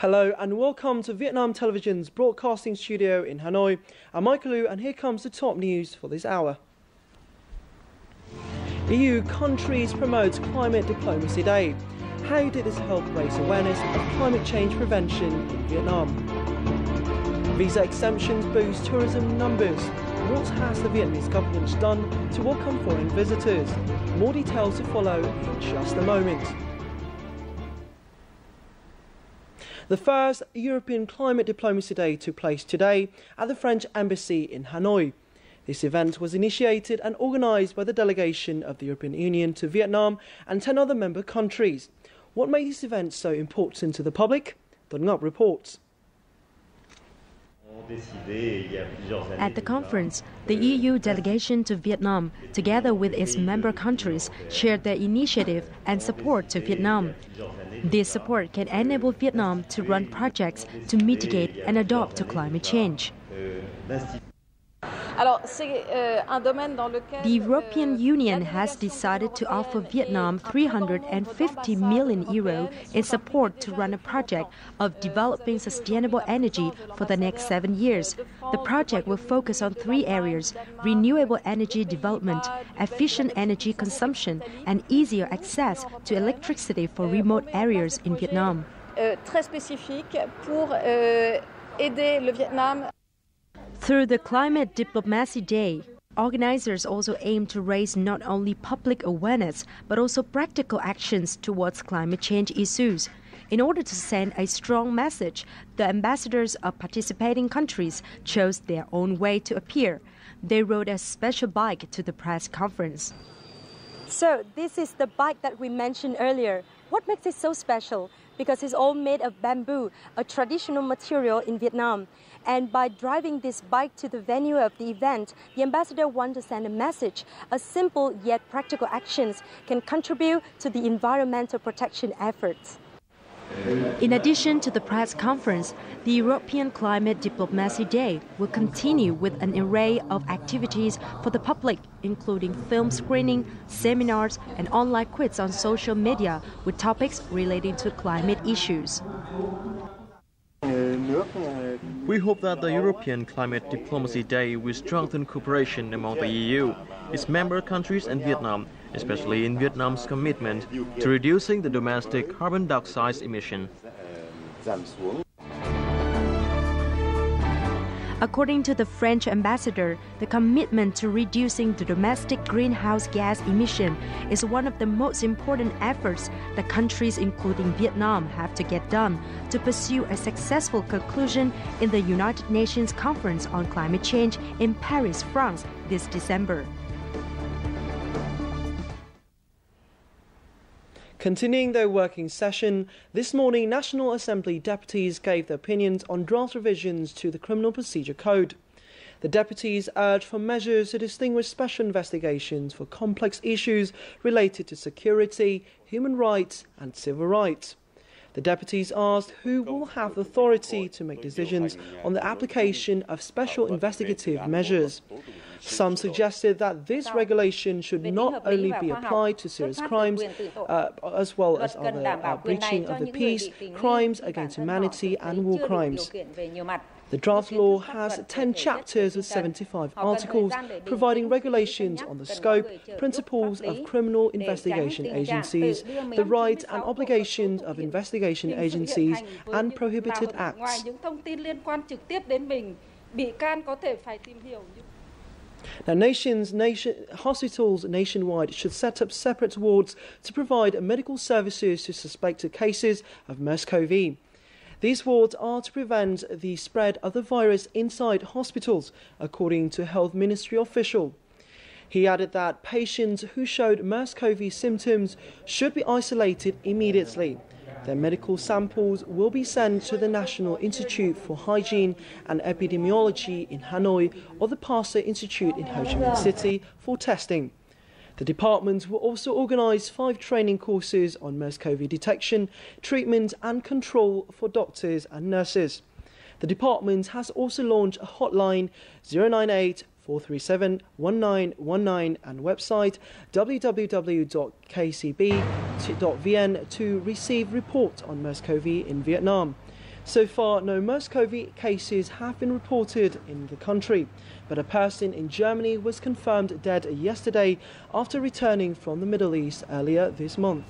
Hello and welcome to Vietnam Television's broadcasting studio in Hanoi. I'm Michael Liu, and here comes the top news for this hour. EU countries promote Climate Diplomacy Day. How did this help raise awareness of climate change prevention in Vietnam? Visa exemptions boost tourism numbers. What has the Vietnamese government done to welcome foreign visitors? More details to follow in just a moment. The first European Climate Diplomacy Day took place today at the French Embassy in Hanoi. This event was initiated and organised by the delegation of the European Union to Vietnam and 10 other member countries. What made this event so important to the public? Don Ngọc reports. At the conference, the EU delegation to Vietnam, together with its member countries, shared their initiative and support to Vietnam. This support can enable Vietnam to run projects to mitigate and adapt to climate change. The European Union has decided to offer Vietnam €350 million in support to run a project of developing sustainable energy for the next 7 years. The project will focus on 3 areas: renewable energy development, efficient energy consumption, and easier access to electricity for remote areas in Vietnam. Très spécifique pour aider le Vietnam. Through the Climate Diplomacy Day, organizers also aim to raise not only public awareness, but also practical actions towards climate change issues. In order to send a strong message, the ambassadors of participating countries chose their own way to appear. They rode a special bike to the press conference. So this is the bike that we mentioned earlier. What makes it so special? Because it's all made of bamboo, a traditional material in Vietnam. And by driving this bike to the venue of the event, the ambassador wants to send a message. A simple yet practical actions can contribute to the environmental protection efforts. In addition to the press conference, the European Climate Diplomacy Day will continue with an array of activities for the public, including film screening, seminars, and online quiz on social media with topics relating to climate issues. We hope that the European Climate Diplomacy Day will strengthen cooperation among the EU, its member countries and Vietnam, especially in Vietnam's commitment to reducing the domestic carbon dioxide emission. According to the French ambassador, the commitment to reducing the domestic greenhouse gas emission is one of the most important efforts that countries, including Vietnam, have to get done to pursue a successful conclusion in the United Nations Conference on Climate Change in Paris, France, this December. Continuing their working session, this morning National Assembly deputies gave their opinions on draft revisions to the Criminal Procedure Code. The deputies urged for measures to distinguish special investigations for complex issues related to security, human rights and civil rights. The deputies asked who will have the authority to make decisions on the application of special investigative measures. Some suggested that this regulation should not only be applied to serious crimes, as well as other breaching of the peace, crimes against humanity and war crimes. The draft law has 10 chapters with 75 articles, providing regulations on the scope, principles of criminal investigation agencies, the rights and obligations of investigation agencies, and prohibited acts. Now, hospitals nationwide should set up separate wards to provide medical services to suspected cases of MERS-CoV. These wards are to prevent the spread of the virus inside hospitals, according to a Health Ministry official. He added that patients who showed MERS-CoV symptoms should be isolated immediately. Their medical samples will be sent to the National Institute for Hygiene and Epidemiology in Hanoi or the Pasteur Institute in Ho Chi Minh City for testing. The department will also organise 5 training courses on MERS-CoV detection, treatment and control for doctors and nurses. The department has also launched a hotline 098 437 1919 and website www.kcb.vn to receive reports on MERS-CoV in Vietnam. So far, no MERS-CoV cases have been reported in the country, but a person in Germany was confirmed dead yesterday after returning from the Middle East earlier this month.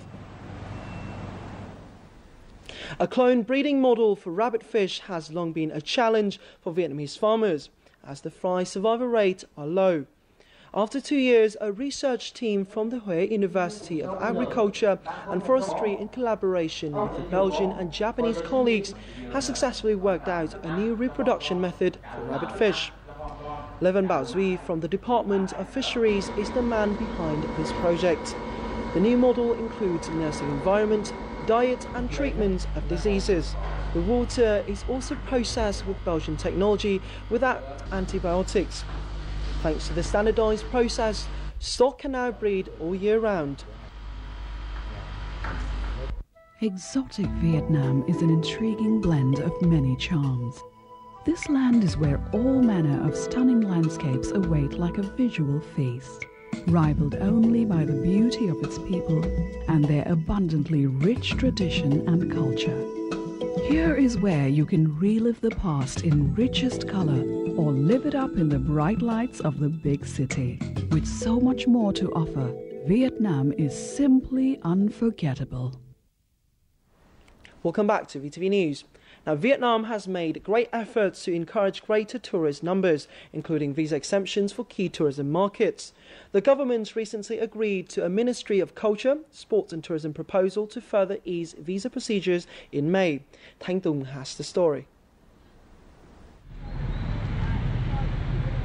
A clone breeding model for rabbitfish has long been a challenge for Vietnamese farmers, as the fry survival rate are low. After 2 years, a research team from the Hue University of Agriculture and Forestry, in collaboration with the Belgian and Japanese colleagues, has successfully worked out a new reproduction method for rabbitfish. Levan Bao Zui from the Department of Fisheries is the man behind this project. The new model includes nursing environment, diet and treatment of diseases. The water is also processed with Belgian technology without antibiotics. Thanks to the standardised process, stock can now breed all year round. Exotic Vietnam is an intriguing blend of many charms. This land is where all manner of stunning landscapes await like a visual feast, rivaled only by the beauty of its people and their abundantly rich tradition and culture. Here is where you can relive the past in richest color or live it up in the bright lights of the big city. With so much more to offer, Vietnam is simply unforgettable. Welcome back to VTV News. Now, Vietnam has made great efforts to encourage greater tourist numbers, including visa exemptions for key tourism markets. The government recently agreed to a Ministry of Culture, Sports and Tourism proposal to further ease visa procedures in May. Thanh Tung has the story.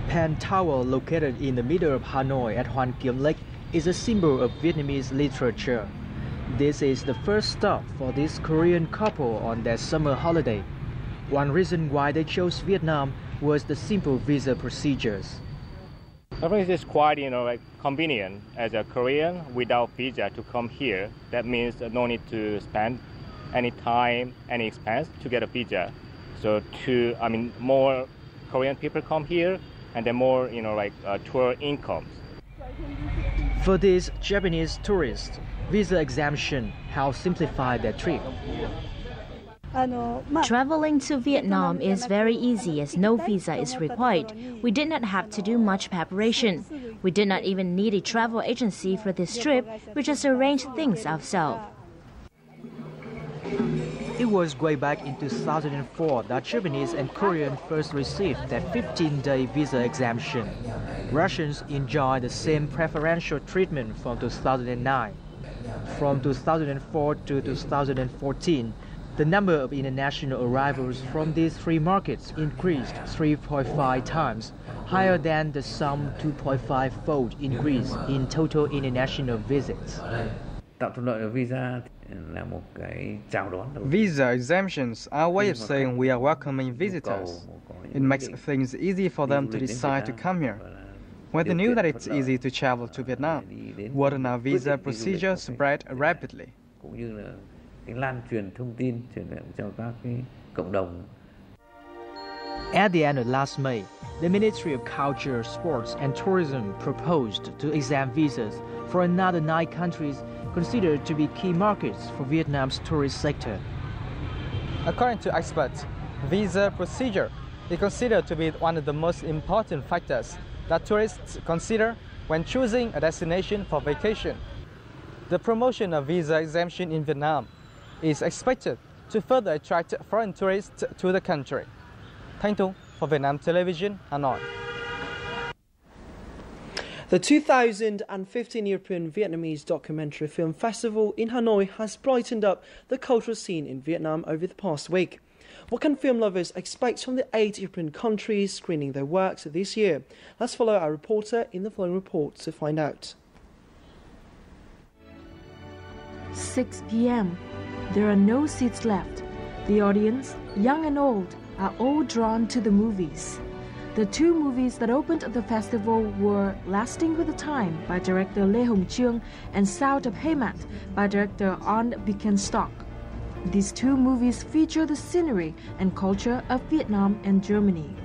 Pan Tower, located in the middle of Hanoi at Hoan Kiem Lake, is a symbol of Vietnamese literature. This is the first stop for this Korean couple on their summer holiday. One reason why they chose Vietnam was the simple visa procedures. I think it's quite, convenient as a Korean without visa to come here. That means no need to spend any time, any expense to get a visa. So more Korean people come here, and then more, tour incomes. For these Japanese tourists, visa exemption helps simplify their trip. Traveling to Vietnam is very easy as no visa is required. We did not have to do much preparation. We did not even need a travel agency for this trip. We just arranged things ourselves. It was way back in 2004 that Japanese and Korean first received that 15-day visa exemption. Russians enjoy the same preferential treatment from 2009. From 2004 to 2014, the number of international arrivals from these three markets increased 3.5 times, higher than the some 2.5-fold increase in total international visits. Visa exemptions are a way of saying we are welcoming visitors. It makes things easy for them to decide to come here. When they knew that it's easy to travel to Vietnam, word on our visa procedure spread rapidly. At the end of last May, the Ministry of Culture, Sports and Tourism proposed to exempt visas for another 9 countries considered to be key markets for Vietnam's tourist sector. According to experts, visa procedure is considered to be one of the most important factors that tourists consider when choosing a destination for vacation. The promotion of visa exemption in Vietnam is expected to further attract foreign tourists to the country. Thanh Tung for Vietnam Television, Hanoi. The 2015 European Vietnamese Documentary Film Festival in Hanoi has brightened up the cultural scene in Vietnam over the past week. What can film lovers expect from the 8 European countries screening their works this year? Let's follow our reporter in the following report to find out. 6 p.m. There are no seats left. The audience, young and old, are all drawn to the movies. The 2 movies that opened the festival were Lasting with the Time by director Lê Hồng Chương and Sound of Haymat by director Arne Birkenstock. These 2 movies feature the scenery and culture of Vietnam and Germany.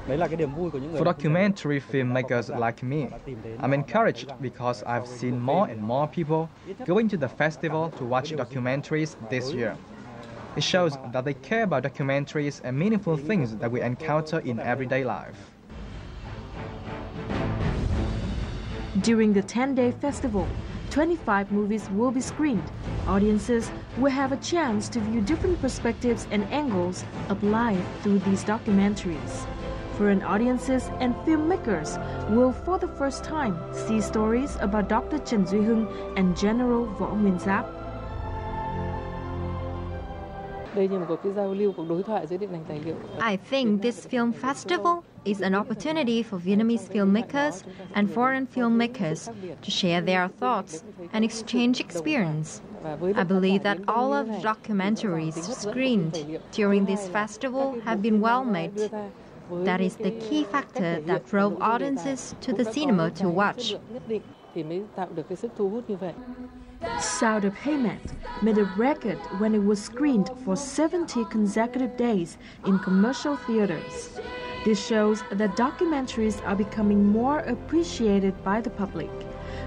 For documentary filmmakers like me, I'm encouraged because I've seen more and more people going to the festival to watch documentaries this year. It shows that they care about documentaries and meaningful things that we encounter in everyday life. During the 10-day festival, 25 movies will be screened. Audiences will have a chance to view different perspectives and angles of life through these documentaries. Foreign audiences and filmmakers will for the first time see stories about Dr. Trần Duy Hưng and General Võ Nguyên Giáp. I think this film festival is an opportunity for Vietnamese filmmakers and foreign filmmakers to share their thoughts and exchange experience. I believe that all of the documentaries screened during this festival have been well made. That is the key factor that drove audiences to the cinema to watch. Sound of Haymat made a record when it was screened for 70 consecutive days in commercial theaters. This shows that documentaries are becoming more appreciated by the public.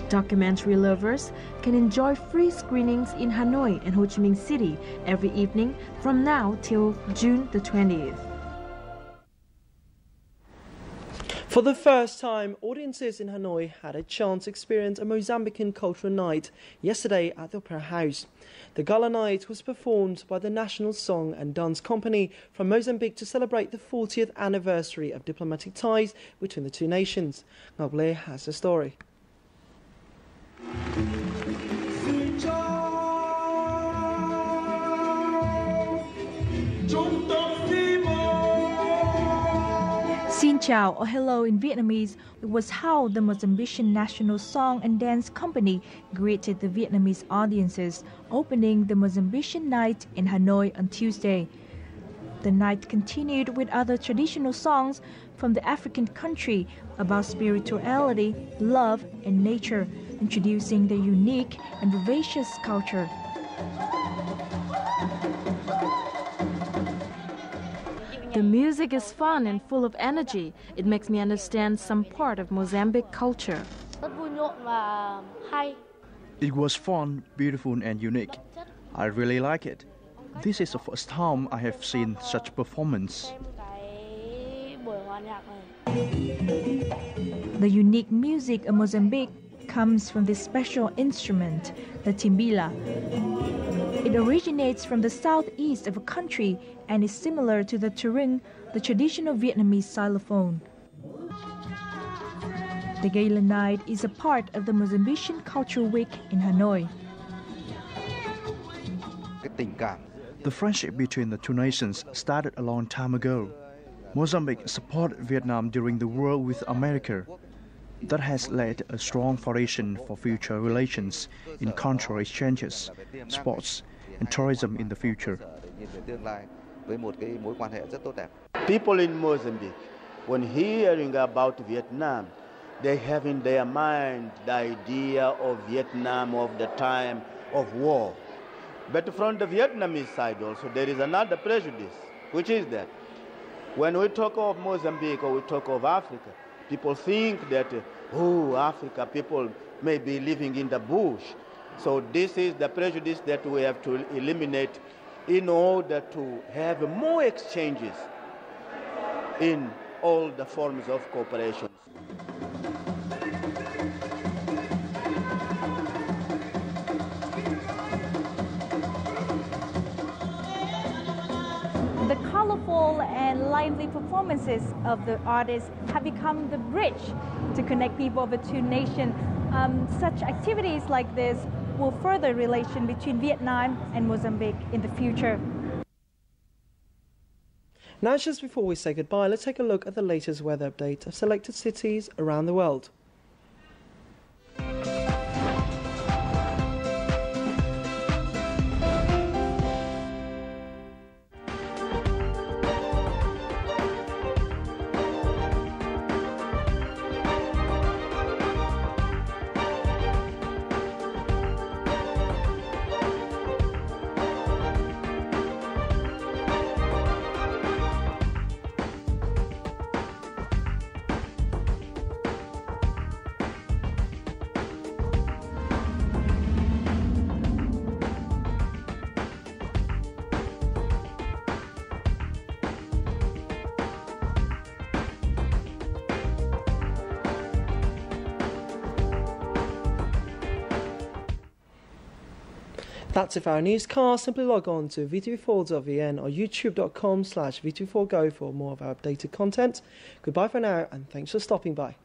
Documentary lovers can enjoy free screenings in Hanoi and Ho Chi Minh City every evening from now till June the 20th. For the first time, audiences in Hanoi had a chance to experience a Mozambican cultural night yesterday at the Opera House. The gala night was performed by the National Song and Dance Company from Mozambique to celebrate the 40th anniversary of diplomatic ties between the two nations. Ngoble has the story. Xin chào or hello in Vietnamese was how the Mozambican National Song and Dance Company greeted the Vietnamese audiences opening the Mozambican Night in Hanoi on Tuesday. The night continued with other traditional songs from the African country about spirituality, love, and nature, introducing their unique and vivacious culture. The music is fun and full of energy. It makes me understand some part of Mozambique culture. It was fun, beautiful and unique. I really like it. This is the first time I have seen such performance. The unique music of Mozambique comes from this special instrument, the timbila. It originates from the southeast of the country and is similar to the turung, the traditional Vietnamese xylophone. The gala night is a part of the Mozambican Cultural Week in Hanoi. The friendship between the two nations started a long time ago. Mozambique supported Vietnam during the war with America. That has laid a strong foundation for future relations in cultural exchanges, sports, and tourism in the future. People in Mozambique, when hearing about Vietnam, they have in their mind the idea of Vietnam of the time of war. But from the Vietnamese side also, there is another prejudice, which is that when we talk of Mozambique or we talk of Africa, people think that, Africa, people may be living in the bush. So this is the prejudice that we have to eliminate in order to have more exchanges in all the forms of cooperation. The colorful and lively performances of the artists have become the bridge to connect people of the two nations. Such activities like this will further relation between Vietnam and Mozambique in the future. Now, just before we say goodbye, let's take a look at the latest weather update of selected cities around the world. That's it for our newscast. Simply log on to v24.vn or youtube.com/v24go for more of our updated content. Goodbye for now, and thanks for stopping by.